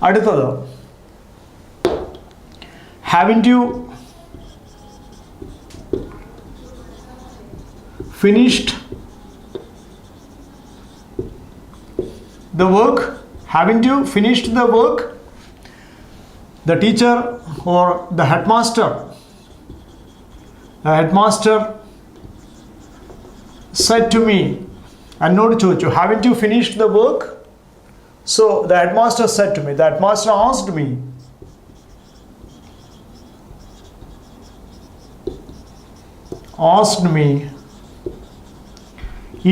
അടുത്തത്, haven't you finished the work? Haven't you finished the work? The teacher or the headmaster said to me, എന്നോട് ചോദിച്ചു, haven't you finished the work? So the headmaster said to me, the headmaster asked me,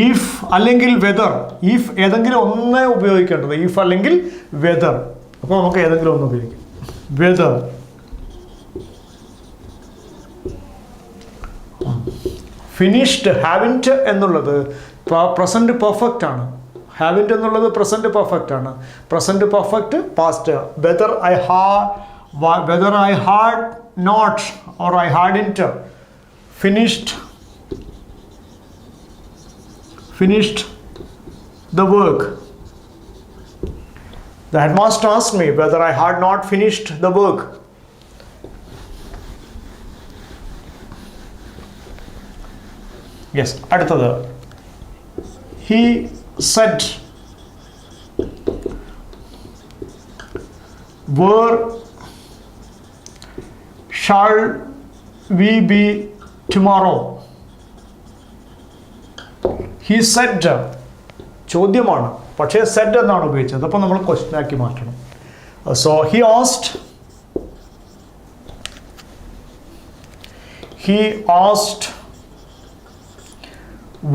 if അല്ലെങ്കിൽ whether, if ഏതെങ്കിലും ഒന്നേ ഉപയോഗിക്കേണ്ടത്, if അല്ലെങ്കിൽ whether. അപ്പോൾ നമുക്ക് ഏതെങ്കിലും ഒന്ന് ഉപയോഗിക്കാം. വെദർ ഫിനിഷ്ഡ്, ഹാവിൻറ്റ് എന്നുള്ളത് പ്രസൻറ്റ് പെർഫെക്റ്റ് ആണ്. ഹാവിൻറ്റ് എന്നുള്ളത് പ്രസൻറ്റ് പെർഫെക്റ്റ് ആണ്. Present perfect past. Whether I had not or I hadn't finished the work. The headmaster asked me whether I had not finished the work. Yes, അടുത്തത്, he said, where shall we be tomorrow? He said, ചോദ്യമാണ്, പക്ഷേ said എന്നാണ് ഉപയോഗിച്ചത്. അപ്പോൾ നമ്മൾ question ആക്കി മാറ്റണം. So he asked,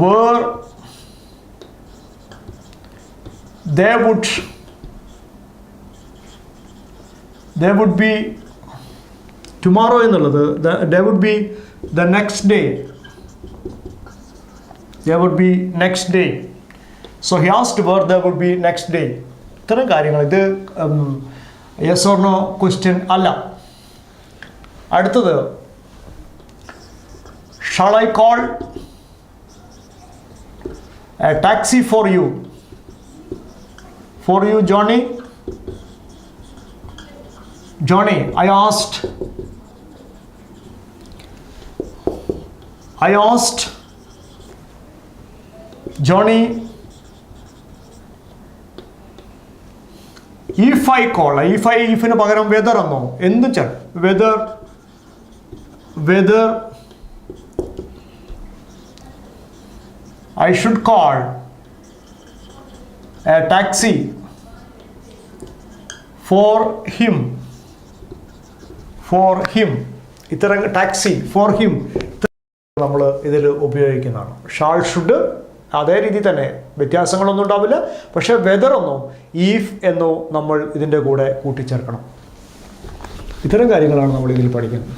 where there would be tomorrow എന്നുള്ളത്, there would be the next day. There would be next day. So he asked where there would be next day. ഇത്തരം കാര്യങ്ങൾ, ഇത് yes or no question അല്ല. അടുത്തത്, shall I call a taxi for you Johnny? I asked Johnny, if I call, ifന് പകരം whether എന്നോ, എന്ത് വെച്ചാൽ whether I should call a taxi for him. ഇത്തരം ടാക്സി for him നമ്മൾ ഇതിൽ ഉപയോഗിക്കുന്നതാണ്. ഷാൾ ഷുഡ് അതേ രീതി തന്നെ, വ്യത്യാസങ്ങളൊന്നും ഉണ്ടാവില്ല. പക്ഷേ വെദർ എന്നോ ഈഫ് എന്നോ നമ്മൾ ഇതിൻ്റെ കൂടെ കൂട്ടിച്ചേർക്കണം. ഇത്തരം കാര്യങ്ങളാണ് നമ്മൾ ഇതിൽ പഠിക്കുന്നത്.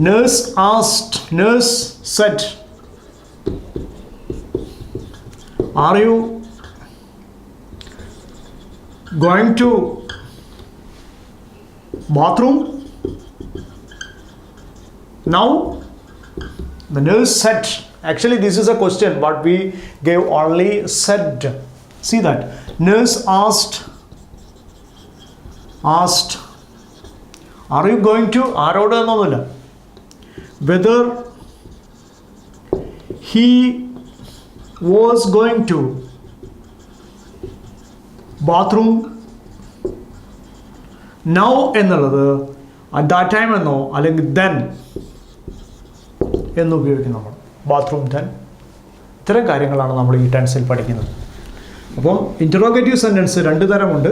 Nurse said, are you going to bathroom now? The nurse said, actually this is a question, but we gave only said. See that, nurse asked, are you going to, ആരോട് എന്നൊന്നുമില്ല, whether he was going to bathroom now എന്നുള്ളത് at that time എന്നോ അല്ലെങ്കിൽ then എന്ന് ഉപയോഗിക്കും നമ്മൾ. Bathroom then. ഇത്തരം കാര്യങ്ങളാണ് നമ്മൾ ഈ ടെൻസിൽ പഠിക്കുന്നത്. അപ്പം ഇൻറ്ററോഗേറ്റീവ് സെൻറ്റൻസ് രണ്ട് തരമുണ്ട്.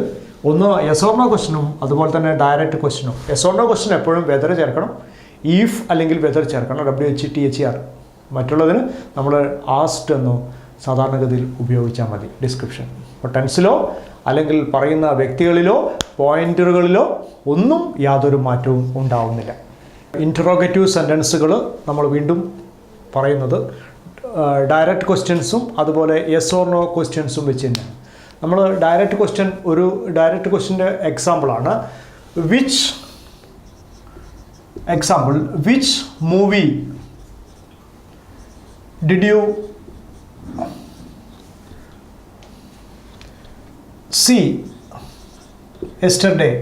ഒന്ന് യെസ് ഓർ നോ ക്വസ്റ്റ്യനും അതുപോലെ തന്നെ ഡയറക്റ്റ് ക്വസ്റ്റ്യനും. യെസ് ഓർ നോ ക്വസ്റ്റ്യൻ എപ്പോഴും വെദർ ചേർക്കണം, ഈഫ് അല്ലെങ്കിൽ വെദർ ചേർക്കണം, WHTHER. മറ്റുള്ളതിന് നമ്മൾ ആസ്ഡ് എന്നോ സാധാരണഗതിയിൽ ഉപയോഗിച്ചാൽ മതി ഡിസ്ക്രിപ്ഷൻ. അപ്പോൾ ടെൻസിലോ അല്ലെങ്കിൽ പറയുന്ന വ്യക്തികളിലോ പോയിന്റുകളിലോ ഒന്നും യാതൊരു മാറ്റവും ഉണ്ടാവുന്നില്ല. ഇൻറ്ററോഗേറ്റീവ് സെൻറ്റൻസുകൾ നമ്മൾ വീണ്ടും പറയുന്നത് ഡയറക്റ്റ് ക്വസ്റ്റ്യൻസും അതുപോലെ യെസ് ഓർ നോ ക്വസ്റ്റ്യൻസും വെച്ച് തന്നെ. നമ്മൾ ഡയറക്റ്റ് ക്വസ്റ്റ്യൻ്റെ എക്സാമ്പിളാണ് which movie see yesterday?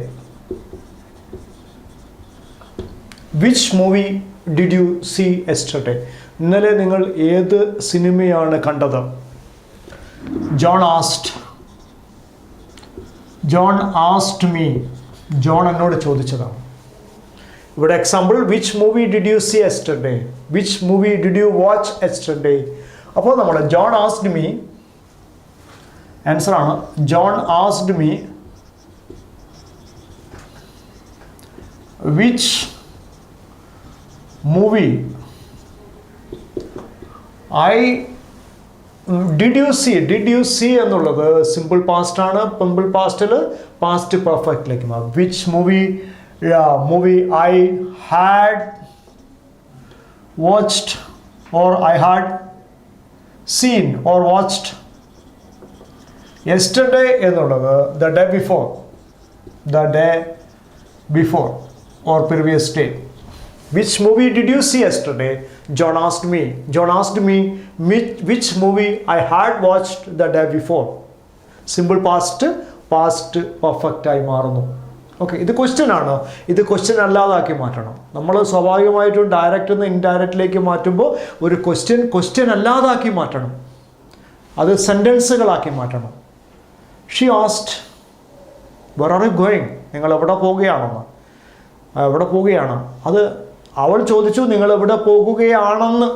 Which movie did you see yesterday? ഇന്നലെ നിങ്ങൾ ഏത് സിനിമയാണ് കണ്ടത്? John asked me. ജോൺ എന്നോട് ചോദിച്ചതാണ്. ഇവിടെ example which movie did you see yesterday? Which movie did you watch yesterday? അപ്പോൾ നമ്മൾ John asked me, ആൻസർ ആണ് John asked me which movie did you see എന്നുള്ളത് സിമ്പിൾ പാസ്റ്റ് ആണ്. Simple പാസ്റ്റിൽ past പെർഫെക്റ്റിലേക്ക് മാറും. which movie I had watched or I had seen or watched yesterday എന്നുള്ളത് the day before or previous day. Which movie did you see yesterday? John asked me which movie I had watched the day before. Simple past perfect ആയി മാറുന്നു. Okay, ഇത് question ആണ്. ഇത് question അല്ലാതാക്കി മാറ്റണം. നമ്മൾ സ്വാഭാവികമായിട്ടും direct നിന്ന് ഇൻഡയറക്റ്റിലേക്ക് മാറ്റുമ്പോൾ ഒരു ക്വസ്റ്റ്യൻ അല്ലാതാക്കി മാറ്റണം. അത് സെൻറ്റൻസുകളാക്കി മാറ്റണം. She asked where are you going? നിങ്ങൾ എവിടെ പോവുകയാണെന്ന്. എവിടെ പോവുകയാണ്? അത് അവൾ ചോദിച്ചു നിങ്ങൾ എവിടെ പോകുകയാണെന്ന്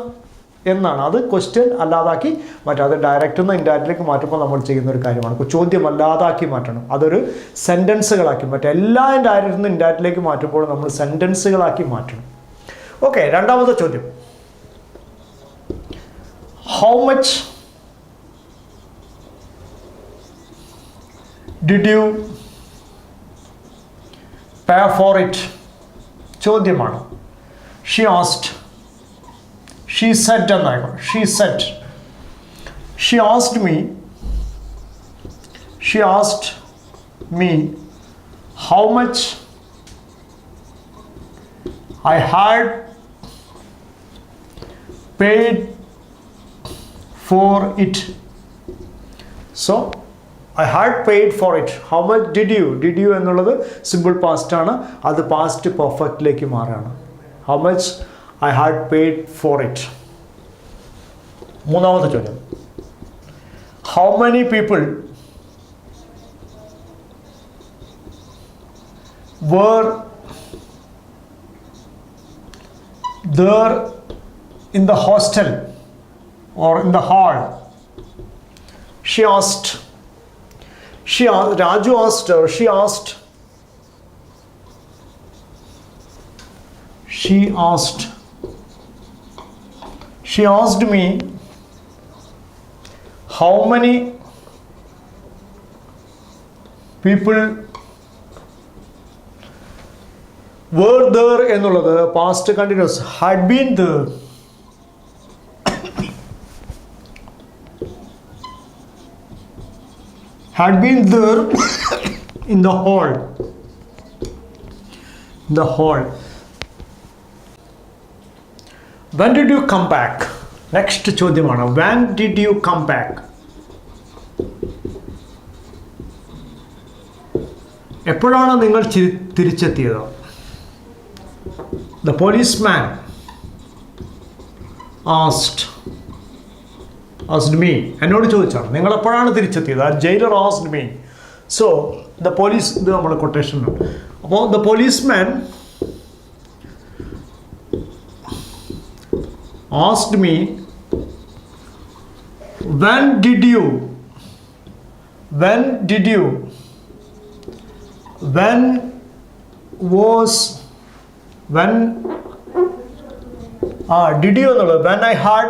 എന്നാണ്. അത് ക്വസ്റ്റ്യൻ അല്ലാതാക്കി മാറ്റുക. അത് ഡയറക്റ്റ് നിന്ന് ഇൻഡയറക്റ്റിലേക്ക് മാറ്റുമ്പോൾ നമ്മൾ ചെയ്യുന്ന ഒരു കാര്യമാണ്. ചോദ്യം അല്ലാതാക്കി മാറ്റണം. അതൊരു സെൻറ്റൻസുകളാക്കി മാറ്റുക. എല്ലാ ഡയറക്റ്റിൽ നിന്ന് ഇൻഡയറക്റ്റിലേക്ക് മാറ്റുമ്പോൾ നമ്മൾ സെൻറ്റൻസുകളാക്കി മാറ്റണം. ഓക്കെ, രണ്ടാമത്തെ ചോദ്യം. How much did you pay for it? ചോദ്യമാണ്. She asked me how much I had paid for it. So I had paid for it. How much did you എന്നുള്ളത് സിമ്പിൾ പാസ്റ്റ് ആണ്. അത് പാസ്റ്റ് പെർഫെക്റ്റിലേക്ക് മാറുകയാണ്. How much I had paid for it. മൂന്നാമത്തെ ചോദ്യം. How many people were there in the hostel or in the hall? Raju asked her. She asked me how many people were there എന്നുള്ളത് past continuous. Had been there. Had been there in the hall. When did you come back? Next ചോദ്യമാണ്. When did you come back? എപ്പോഴാണ് നിങ്ങൾ തിരിച്ചെത്തിയത്? The policeman asked me. എന്നോട് ചോദിച്ചാണ് നിങ്ങൾ എപ്പോഴാണ് തിരിച്ചെത്തിയത്? ആ jailer asked me. So the police, ഇത് നമ്മുടെ കൊട്ടേഷൻ. അപ്പോൾ the policeman asked me when I had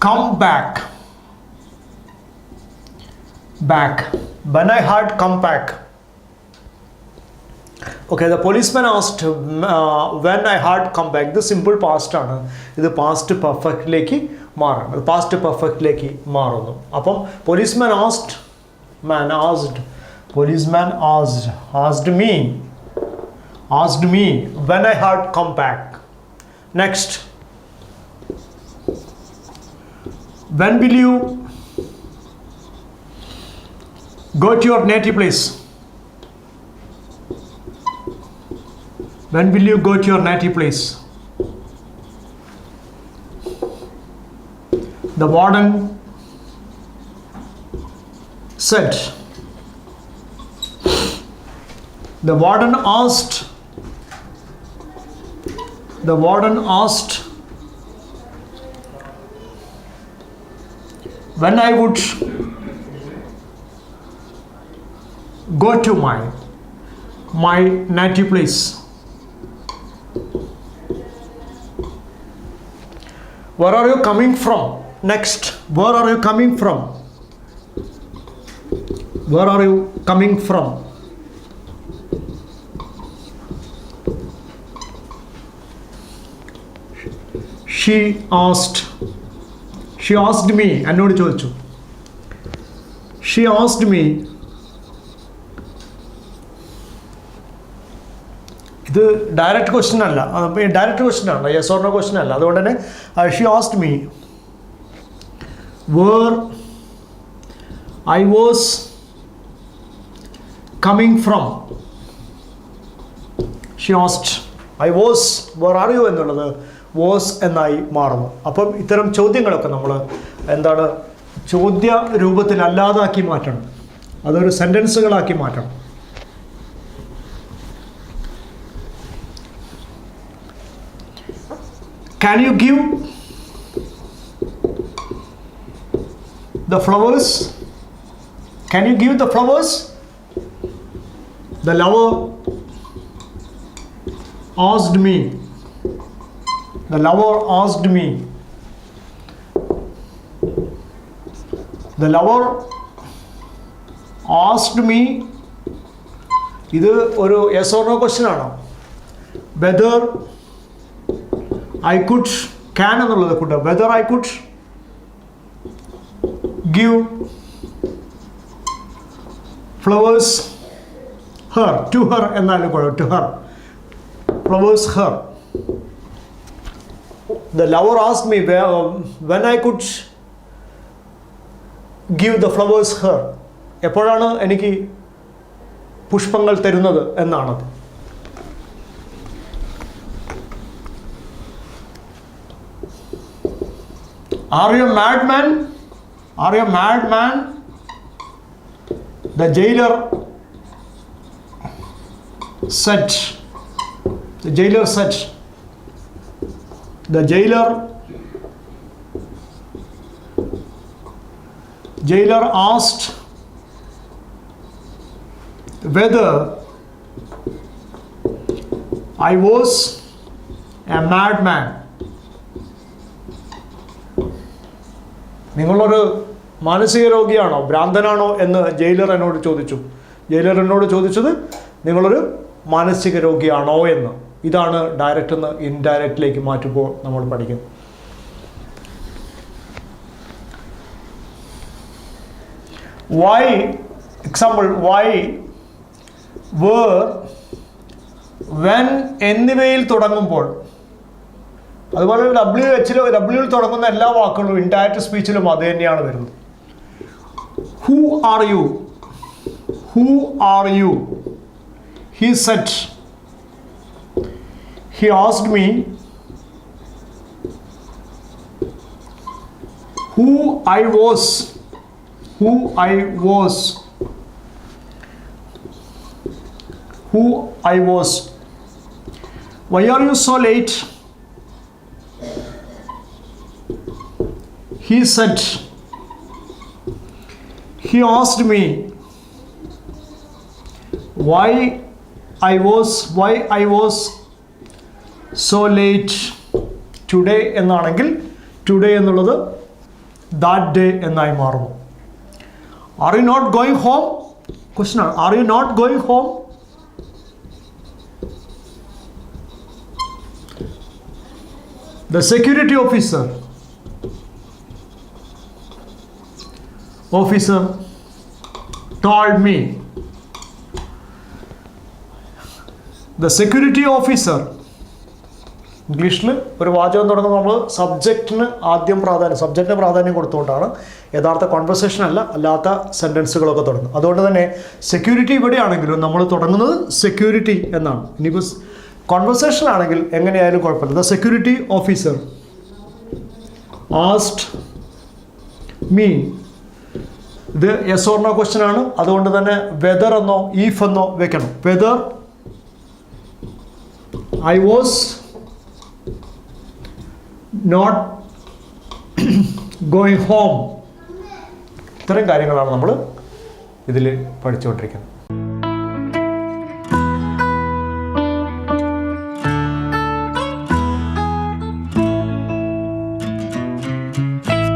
come back. When I had come back. Okay, the policeman asked when I had come back. This simple past ആണ്. ഇത് past perfectലേക്ക് മാറണം. Past perfectലേക്ക് മാറുന്നു. അപ്പം policeman asked me when I had come back. Next, when will you go to your native place? When will you go to your native place? The warden said. The warden asked. The warden asked when I would go to my native place. Where are you coming from? Next, where are you coming from? Where are you coming from? She asked me, എന്നോട് ചോദിച്ചു. She asked me. ഇത് direct question അല്ല, direct question ആണ്, yes or no question അല്ല. അതുകൊണ്ട് തന്നെ she asked me where I was coming from. She asked I was, where are you എന്നുള്ളത് was എന്നായി മാറുന്നു. അപ്പം ഇത്തരം ചോദ്യങ്ങളൊക്കെ നമ്മൾ എന്താണ് ചോദ്യ രൂപത്തിൽ അല്ലാതാക്കി മാറ്റണം, അതൊരു സെൻറ്റൻസുകളാക്കി മാറ്റണം. Can you give the flowers? Can you give the flowers? The lover asked me. The lover asked me. The lover asked me. ഇത് ഒരു yes or no question ആണോ? Whether I could, can എന്നുള്ളത് കൂട്ട, whether I could give flowers her, to her എന്നാലും കൂടെ, to her, flowers her. The lover asked me when I could give the flowers her. എപ്പോഴാണ് എനിക്ക് പുഷ്പങ്ങൾ തരുന്നത് എന്നാണത്. Are you a madman? Are you a madman? The jailer said. The jailer said. The jailer asked whether I was a madman. നിങ്ങളൊരു മാനസിക രോഗിയാണോ, ഭ്രാന്തനാണോ എന്ന് jailer എന്നോട് ചോദിച്ചു. Jailer എന്നോട് ചോദിച്ചത് നിങ്ങളൊരു മാനസിക രോഗിയാണോ എന്ന്. ഇതാണ് ഡയറക്റ്റ് നിന്ന് ഇൻഡയറക്റ്റിലേക്ക് മാറ്റുമ്പോൾ നമ്മൾ പഠിക്കുന്നത്. Why, example why, where, when എന്നിവയിൽ തുടങ്ങുമ്പോൾ, അതുപോലെ ഡബ്ല്യൂയിൽ തുടങ്ങുന്ന എല്ലാ വാക്കുകളും ഇൻഡയറക്റ്റ് സ്പീച്ചിലും അത് തന്നെയാണ് വരുന്നത്. Who are you, who are you, he said, he asked me, who I was, who I was, who I was, why are you so late, he said, he asked me why I was so late today എന്നാണെങ്കിൽ today എന്നുള്ളത് that day എന്നായി മാറുന്നു. Are you not going home? Question ആണ്, are you not going home? The security officer told me. The security officer ഇംഗ്ലീഷിൽ ഒരു വാചകം തുടങ്ങുമ്പോൾ നമ്മൾ സബ്ജക്റ്റിന് പ്രാധാന്യം കൊടുത്തുകൊണ്ടാണ് യഥാർത്ഥ കോൺവെർസേഷൻ അല്ലാത്ത സെൻറ്റൻസുകളൊക്കെ തുടങ്ങുന്നത്. അതുകൊണ്ട് തന്നെ സെക്യൂരിറ്റി ഇവിടെയാണെങ്കിലും നമ്മൾ തുടങ്ങുന്നത് സെക്യൂരിറ്റി എന്നാണ്. ഇനിയിപ്പോൾ കോൺവെർസേഷൻ ആണെങ്കിൽ എങ്ങനെയായാലും കുഴപ്പമില്ല. The security officer asked me. ഇത് യെസ് ഓർ നോ ക്വസ്റ്റ്യൻ ആണ്. അതുകൊണ്ട് തന്നെ വെദർ എന്നോ ഈഫ് എന്നോ വെക്കണം. Whether I was not going home. ഇത്തരം കാര്യങ്ങളാണ് നമ്മൾ ഇതിൽ പഠിച്ചുകൊണ്ടിരിക്കുന്നത്.